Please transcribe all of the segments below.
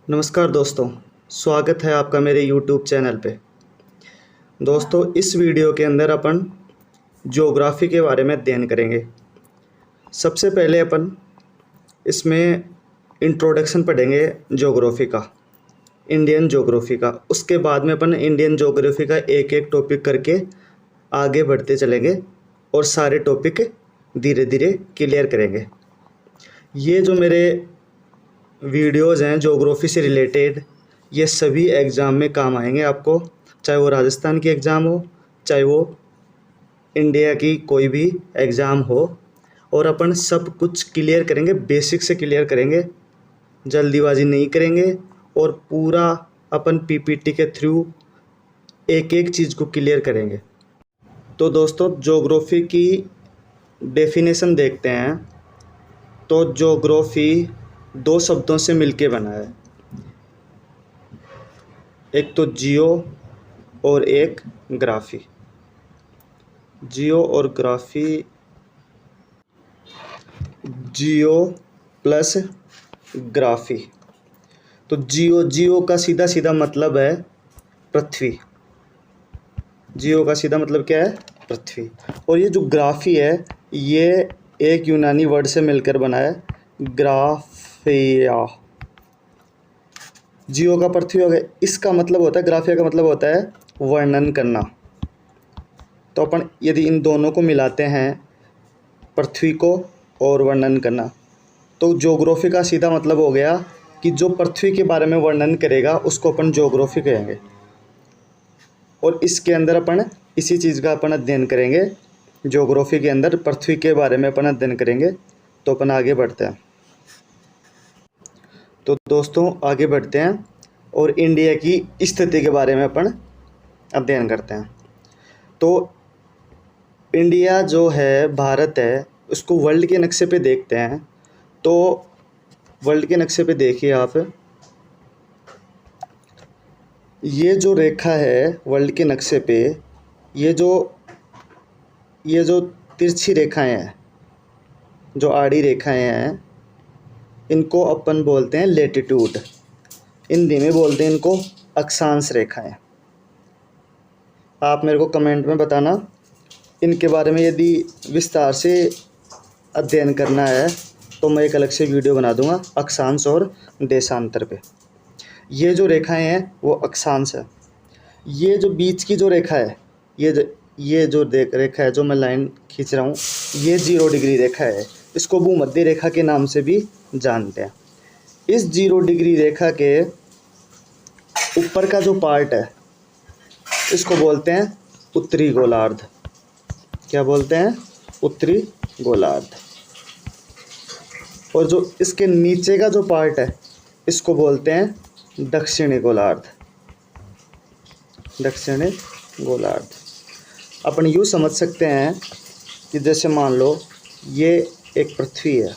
नमस्कार दोस्तों, स्वागत है आपका मेरे यूट्यूब चैनल पे। दोस्तों, इस वीडियो के अंदर अपन ज्योग्राफी के बारे में अध्ययन करेंगे। सबसे पहले अपन इसमें इंट्रोडक्शन पढ़ेंगे ज्योग्राफी का, इंडियन ज्योग्राफी का। उसके बाद में अपन इंडियन ज्योग्राफी का एक एक टॉपिक करके आगे बढ़ते चलेंगे और सारे टॉपिक धीरे धीरे क्लियर करेंगे। ये जो मेरे वीडियोज़ हैं ज्योग्राफी से रिलेटेड, ये सभी एग्ज़ाम में काम आएंगे आपको, चाहे वो राजस्थान की एग्ज़ाम हो, चाहे वो इंडिया की कोई भी एग्ज़ाम हो। और अपन सब कुछ क्लियर करेंगे, बेसिक से क्लियर करेंगे, जल्दीबाजी नहीं करेंगे और पूरा अपन पीपीटी के थ्रू एक एक चीज़ को क्लियर करेंगे। तो दोस्तों, ज्योग्राफी की डेफिनेशन देखते हैं। तो ज्योग्राफी दो शब्दों से मिलके बना है, एक तो जियो और एक ग्राफी। जियो और ग्राफी, जियो प्लस ग्राफी। तो जियो का सीधा सीधा मतलब है पृथ्वी। जियो का सीधा मतलब क्या है? पृथ्वी। और ये जो ग्राफी है, ये एक यूनानी वर्ड से मिलकर बना है, ग्राफिया। जियो का पृथ्वी हो गया, इसका मतलब होता है, ग्राफिया का मतलब होता है वर्णन करना। तो अपन यदि इन दोनों को मिलाते हैं, पृथ्वी को और वर्णन करना, तो ज्योग्राफी का सीधा मतलब हो गया कि जो पृथ्वी के बारे में वर्णन करेगा उसको अपन ज्योग्राफी कहेंगे। और इसके अंदर अपन इसी चीज़ का अपन अध्ययन करेंगे। ज्योग्राफी के अंदर पृथ्वी के बारे में अपन अध्ययन करेंगे। तो अपन आगे बढ़ते हैं। तो दोस्तों, आगे बढ़ते हैं और इंडिया की स्थिति के बारे में अपन अध्ययन करते हैं। तो इंडिया जो है, भारत है, उसको वर्ल्ड के नक्शे पे देखते हैं। तो वर्ल्ड के नक्शे पे देखिए आप, ये जो रेखा है वर्ल्ड के नक्शे पे, ये जो तिरछी रेखाएं हैं, जो आड़ी रेखाएं हैं, इनको अपन बोलते हैं लेटीट्यूड। हिंदी में बोलते हैं इनको अक्षांश रेखाएं। आप मेरे को कमेंट में बताना इनके बारे में, यदि विस्तार से अध्ययन करना है तो मैं एक अलग से वीडियो बना दूंगा अक्षांश और देशांतर पे। ये जो रेखाएं हैं वो अक्षांश है। ये जो बीच की जो रेखा है, ये जो रेखा है, जो मैं लाइन खींच रहा हूँ, ये 0 डिग्री रेखा है। इसको भूमध्य रेखा के नाम से भी जानते हैं। इस 0 डिग्री रेखा के ऊपर का जो पार्ट है, इसको बोलते हैं उत्तरी गोलार्ध। क्या बोलते हैं? उत्तरी गोलार्ध। और जो इसके नीचे का जो पार्ट है, इसको बोलते हैं दक्षिणी गोलार्ध। दक्षिणी गोलार्ध। अपन यूँ समझ सकते हैं कि जैसे मान लो ये एक पृथ्वी है,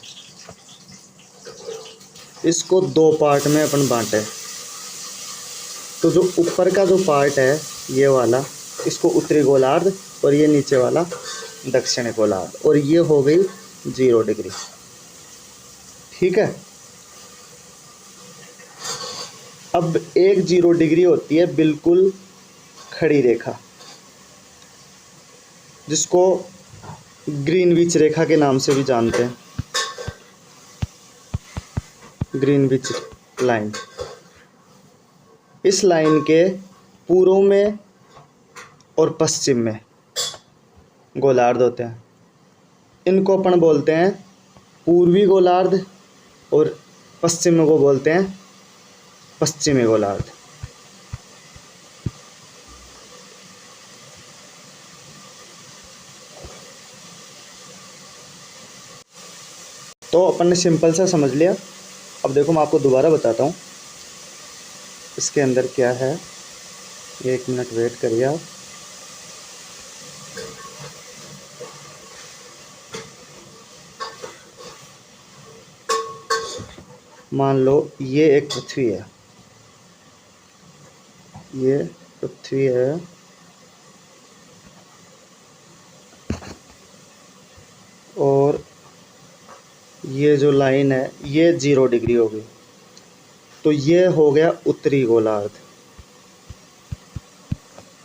इसको 2 पार्ट में अपन बांटे। तो जो ऊपर का जो पार्ट है, ये वाला, इसको उत्तरी गोलार्ध, और ये नीचे वाला दक्षिणी गोलार्ध। और ये हो गई 0 डिग्री। ठीक है। अब एक 0 डिग्री होती है बिल्कुल खड़ी रेखा, जिसको ग्रीनविच रेखा के नाम से भी जानते हैं। Greenwich line. इस लाइन के पूर्व में और पश्चिम में गोलार्ध होते हैं। इनको अपन बोलते हैं पूर्वी गोलार्ध, और पश्चिम को बोलते हैं पश्चिमी गोलार्ध। तो अपन ने सिंपल सा समझ लिया। अब देखो, मैं आपको दोबारा बताता हूँ इसके अंदर क्या है। 1 मिनट वेट करिए आप। मान लो ये एक पृथ्वी है, ये पृथ्वी है, और ये जो लाइन है ये 0 डिग्री होगी। तो ये हो गया उत्तरी गोलार्ध,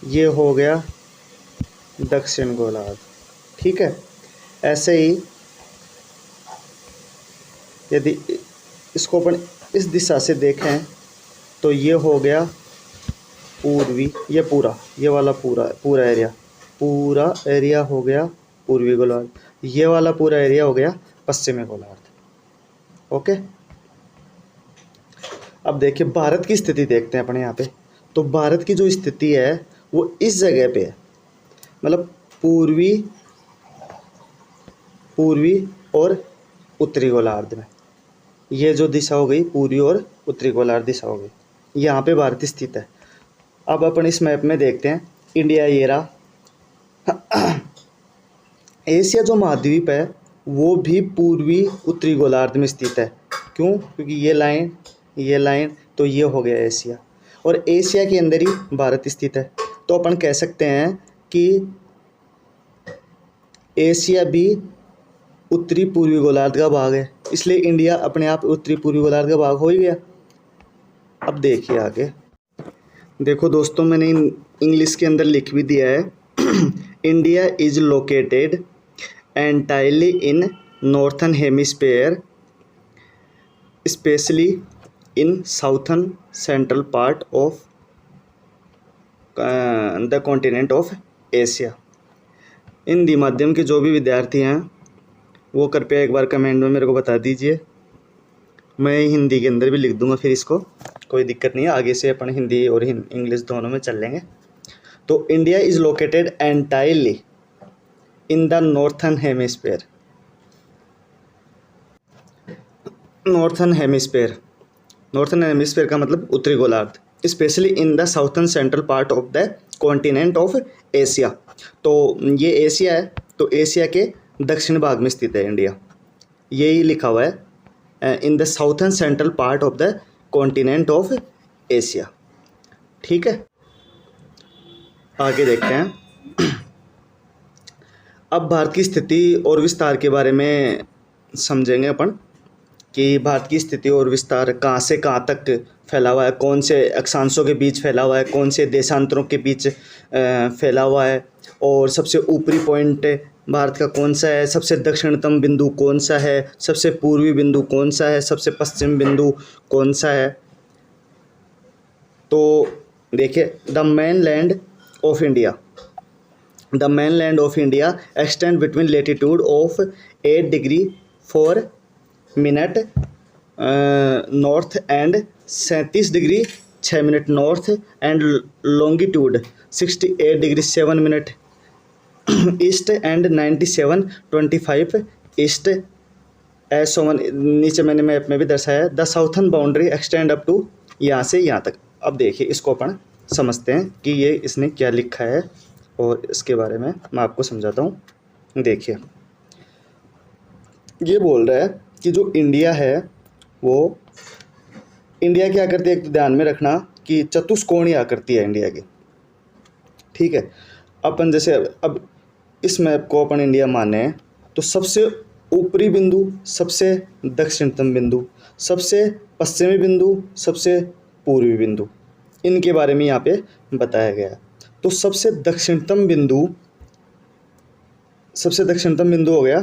ये हो गया दक्षिण गोलार्ध। ठीक है, ऐसे ही यदि इसको अपन इस दिशा से देखें तो ये हो गया पूर्वी, ये पूरा, ये वाला पूरा एरिया हो गया पूर्वी गोलार्ध, ये वाला पूरा एरिया हो गया पश्चिमी गोलार्ध। ओके, अब देखिए भारत की स्थिति देखते हैं अपने यहाँ पे। तो भारत की जो स्थिति है वो इस जगह पे है, मतलब पूर्वी और उत्तरी गोलार्ध में। ये जो दिशा हो गई पूर्वी और उत्तरी गोलार्ध दिशा हो गई, यहाँ पे भारत स्थित है। अब अपन इस मैप में देखते हैं, इंडिया ये रहा। एशिया जो महाद्वीप है वो भी पूर्वी उत्तरी गोलार्ध में स्थित है। क्यों? क्योंकि ये लाइन तो ये हो गया एशिया, और एशिया के अंदर ही भारत स्थित है। तो अपन कह सकते हैं कि एशिया भी उत्तरी पूर्वी गोलार्ध का भाग है, इसलिए इंडिया अपने आप उत्तरी पूर्वी गोलार्ध का भाग हो ही गया। अब देखिए आगे, देखो दोस्तों मैंने इंग्लिश के अंदर लिख भी दिया है। India is located entirely in northern hemisphere, specially in southern central part of the continent of Asia. Hindi माध्यम के जो भी विद्यार्थी हैं वो कृपया एक बार कमेंट में मेरे को बता दीजिए, मैं हिंदी के अंदर भी लिख दूंगा फिर इसको, कोई दिक्कत नहीं है। आगे से अपन हिंदी और इंग्लिश दोनों में चल लेंगे। तो India is located entirely in the northern hemisphere, northern hemisphere का मतलब उत्तरी गोलार्ध, specially in the southern central part of the continent of Asia. तो ये एशिया है, तो एशिया के दक्षिण भाग में स्थित है इंडिया, यही लिखा हुआ है, in the southern central part of the continent of Asia. ठीक है, आगे देखते हैं। अब भारत की स्थिति और विस्तार के बारे में समझेंगे अपन कि भारत की स्थिति और विस्तार कहाँ से कहाँ तक फैला हुआ है, कौन से अक्षांशों के बीच फैला हुआ है, कौन से देशांतरों के बीच फैला हुआ है, और सबसे ऊपरी पॉइंट भारत का कौन सा है, सबसे दक्षिणतम बिंदु कौन सा है, सबसे पूर्वी बिंदु कौन सा है, सबसे पश्चिम बिंदु कौन सा है। तो देखिए, the mainland of India extend between latitude of 8 degree 4 minute north and 37 degree 6 minute north and longitude 68 degree 7 minute east and 97.25 east. ऐसा नीचे मैंने मैप में भी दर्शाया। The southern boundary extend up to, यहाँ से यहाँ तक। अब देखिए इसको अपन समझते हैं कि ये इसने क्या लिखा है, और इसके बारे में मैं आपको समझाता हूँ। देखिए, ये बोल रहा है कि जो इंडिया है वो, इंडिया क्या करती है, एक तो ध्यान में रखना कि चतुष्कोणीय आकृति है इंडिया की। ठीक है, अपन जैसे अब इस मैप को अपन इंडिया माने तो सबसे ऊपरी बिंदु, सबसे दक्षिणतम बिंदु, सबसे पश्चिमी बिंदु, सबसे पूर्वी बिंदु, इनके बारे में यहाँ पे बताया गया है। तो सबसे दक्षिणतम बिंदु हो गया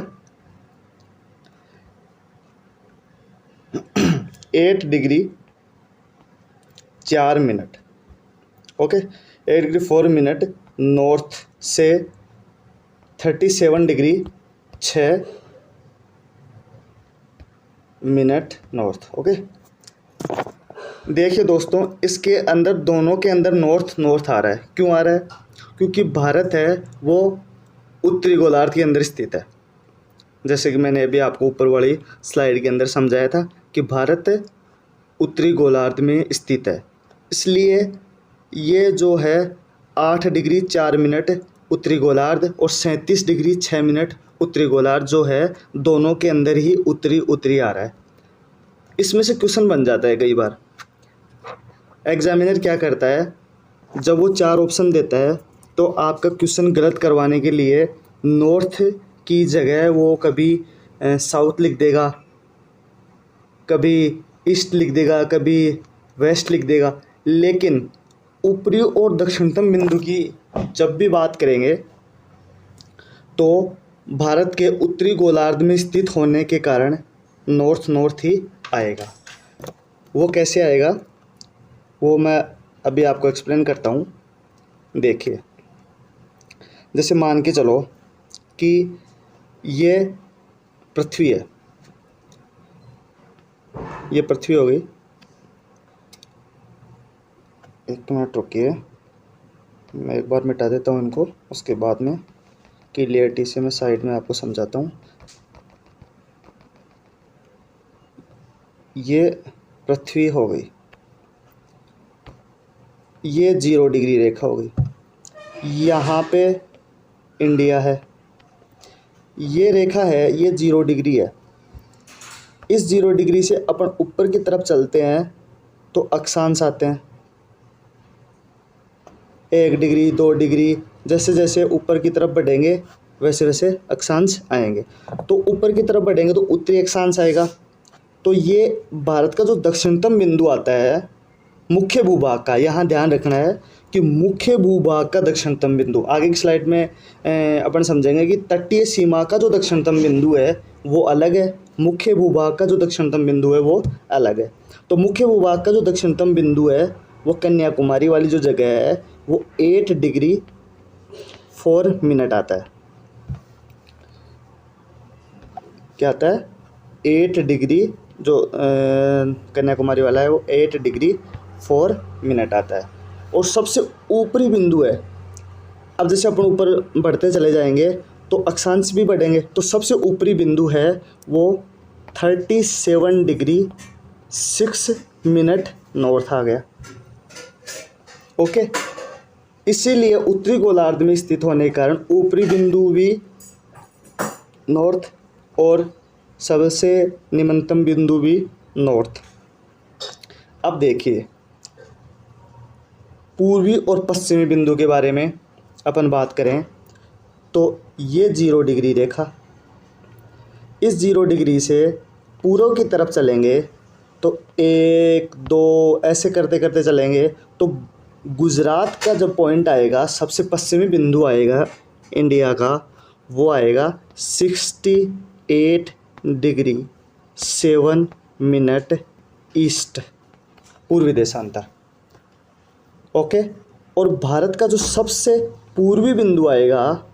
8 degree 4 minute. Okay, 8 degree 4 minute north से 37 डिग्री 6 मिनट नॉर्थ। ओके, देखिए दोस्तों, इसके अंदर दोनों के अंदर नॉर्थ आ रहा है। क्यों आ रहा है? क्योंकि भारत है वो उत्तरी गोलार्ध के अंदर स्थित है। जैसे कि मैंने अभी आपको ऊपर वाली स्लाइड के अंदर समझाया था कि भारत उत्तरी गोलार्ध में स्थित है, इसलिए ये जो है 8 डिग्री 4 मिनट उत्तरी गोलार्ध और 37 डिग्री 6 मिनट उत्तरी गोलार्ध जो है, दोनों के अंदर ही उत्तरी आ रहा है। इसमें से क्वेश्चन बन जाता है कई बार। एग्जामिनर क्या करता है, जब वो 4 ऑप्शन देता है तो आपका क्वेश्चन गलत करवाने के लिए नॉर्थ की जगह वो कभी साउथ लिख देगा, कभी ईस्ट लिख देगा, कभी वेस्ट लिख देगा, लेकिन ऊपरी और दक्षिणतम बिंदु की जब भी बात करेंगे तो भारत के उत्तरी गोलार्ध में स्थित होने के कारण नॉर्थ नॉर्थ ही आएगा। वो कैसे आएगा वो मैं अभी आपको एक्सप्लेन करता हूँ। देखिए, जैसे मान के चलो कि ये पृथ्वी है, ये पृथ्वी हो गई। एक मिनट रुकिए, मैं एक बार मिटा देता हूँ इनको, उसके बाद में क्लियरिटी से मैं साइड में आपको समझाता हूँ। ये पृथ्वी हो गई, ये 0 डिग्री रेखा हो गई, यहाँ पे इंडिया है, ये रेखा है, ये 0 डिग्री है। इस 0 डिग्री से अपन ऊपर की तरफ चलते हैं तो अक्षांश आते हैं, 1 डिग्री 2 डिग्री, जैसे जैसे ऊपर की तरफ बढ़ेंगे वैसे वैसे अक्षांश आएंगे। तो ऊपर की तरफ बढ़ेंगे तो उत्तरी अक्षांश आएगा। तो ये भारत का जो दक्षिणतम बिंदु आता है मुख्य भूभाग का, यहाँ ध्यान रखना है कि मुख्य भूभाग का दक्षिणतम बिंदु, आगे की स्लाइड में अपन समझेंगे कि तटीय सीमा का जो दक्षिणतम बिंदु है वो अलग है, मुख्य भूभाग का जो दक्षिणतम बिंदु है वो अलग है। तो मुख्य भूभाग का जो दक्षिणतम बिंदु है वो कन्याकुमारी वाली जो जगह है वो 8 डिग्री 4 मिनट आता है। क्या आता है? 8 डिग्री, जो कन्याकुमारी वाला है वो 8 डिग्री 4 मिनट आता है। और सबसे ऊपरी बिंदु है, अब जैसे अपन ऊपर बढ़ते चले जाएंगे तो अक्षांश भी बढ़ेंगे, तो सबसे ऊपरी बिंदु है वो 37 डिग्री 6 मिनट नॉर्थ आ गया। ओके, इसीलिए उत्तरी गोलार्ध में स्थित होने के कारण ऊपरी बिंदु भी नॉर्थ और सबसे निम्नतम बिंदु भी नॉर्थ। अब देखिए, पूर्वी और पश्चिमी बिंदु के बारे में अपन बात करें तो ये 0 डिग्री रेखा, इस 0 डिग्री से पूर्व की तरफ चलेंगे तो 1 2 ऐसे करते करते चलेंगे तो गुजरात का जब पॉइंट आएगा, सबसे पश्चिमी बिंदु आएगा इंडिया का, वो आएगा 68 डिग्री 7 मिनट ईस्ट, पूर्वी देशांतर। ओके, और भारत का जो सबसे पूर्वी बिंदु आएगा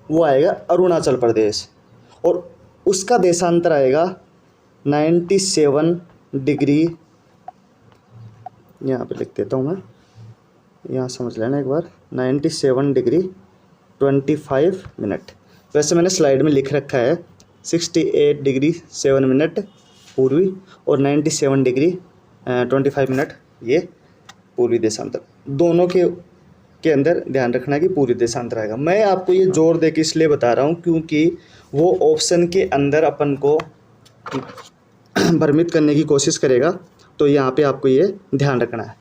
वो आएगा अरुणाचल प्रदेश, और उसका देशांतर आएगा 97 डिग्री, यहाँ पे लिख देता हूँ मैं, यहाँ समझ लेना एक बार, 97 डिग्री 25 मिनट। वैसे मैंने स्लाइड में लिख रखा है 68 डिग्री 7 मिनट पूर्वी और 97 डिग्री 25 मिनट ये पूर्वी देशांतर। दोनों के अंदर ध्यान रखना है कि पूर्वी देशांतर आएगा। मैं आपको ये जोर दे के इसलिए बता रहा हूँ क्योंकि वो ऑप्शन के अंदर अपन को भ्रमित करने की कोशिश करेगा, तो यहाँ पे आपको ये ध्यान रखना है।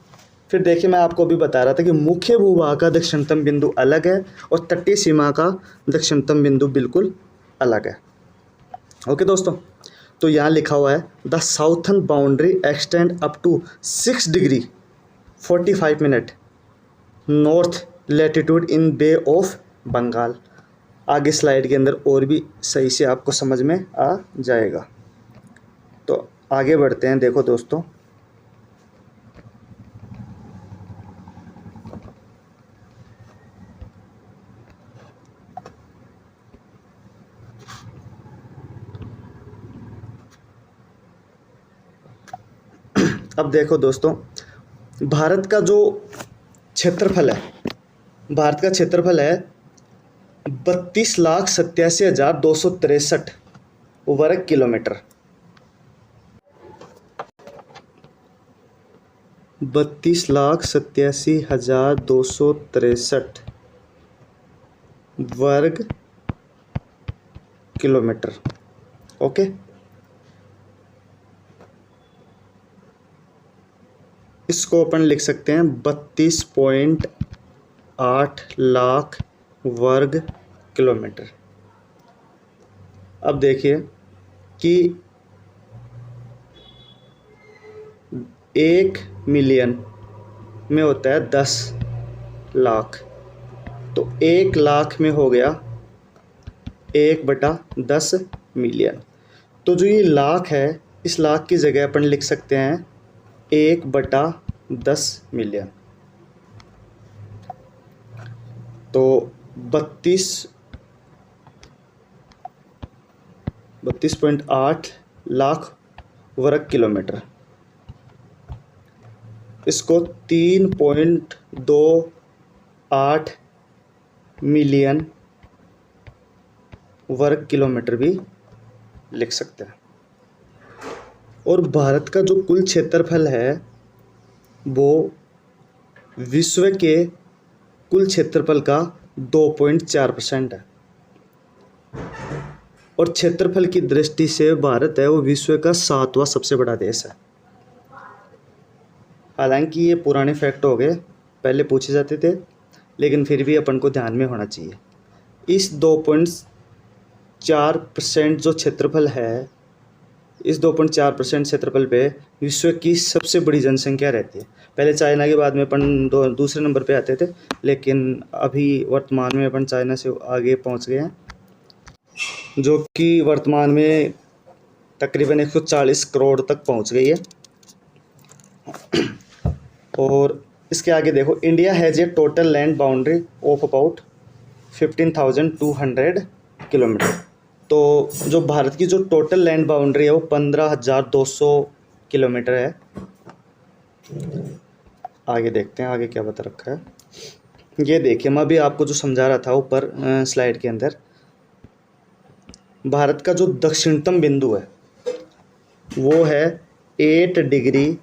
फिर देखिए, मैं आपको अभी बता रहा था कि मुख्य भूभाग का दक्षिणतम बिंदु अलग है और तटीय सीमा का दक्षिणतम बिंदु बिल्कुल अलग है। ओके दोस्तों, तो यहाँ लिखा हुआ है the southern boundary extend up to 6 degree 45 minute north latitude in Bay of Bengal. आगे स्लाइड के अंदर और भी सही से आपको समझ में आ जाएगा। तो आगे बढ़ते हैं। देखो दोस्तों, अब देखो दोस्तों, भारत का जो क्षेत्रफल है, भारत का क्षेत्रफल है 32,87,263 वर्ग किलोमीटर। 32,87,263 वर्ग किलोमीटर। ओके, इसको अपन लिख सकते हैं 32.8 लाख वर्ग किलोमीटर। अब देखिए कि 1 मिलियन में होता है 10 लाख, तो 1 लाख में हो गया 1/10 मिलियन। तो जो ये लाख है, इस लाख की जगह अपन लिख सकते हैं 1/10 मिलियन। तो 32.8 लाख वर्ग किलोमीटर, इसको 3.28 मिलियन वर्ग किलोमीटर भी लिख सकते हैं। और भारत का जो कुल क्षेत्रफल है वो विश्व के कुल क्षेत्रफल का 2.4% है। और क्षेत्रफल की दृष्टि से भारत है वो विश्व का 7वां सबसे बड़ा देश है। हालांकि ये पुराने फैक्ट हो गए, पहले पूछे जाते थे, लेकिन फिर भी अपन को ध्यान में होना चाहिए। इस 2.4% जो क्षेत्रफल है, इस 2.4% क्षेत्रफल पे विश्व की सबसे बड़ी जनसंख्या रहती है। पहले चाइना के बाद में अपन दूसरे नंबर पे आते थे, लेकिन अभी वर्तमान में अपन चाइना से आगे पहुंच गए हैं, जो कि वर्तमान में तकरीबन 140 करोड़ तक पहुंच गई है। और इसके आगे देखो, India has a total land boundary of about 15,200 kilometre. तो जो भारत की जो टोटल लैंड बाउंड्री है वो 15,200 किलोमीटर है। आगे देखते हैं आगे क्या बता रखा है। ये देखिए, मैं अभी आपको जो समझा रहा था ऊपर स्लाइड के अंदर, भारत का जो दक्षिणतम बिंदु है वो है 8 डिग्री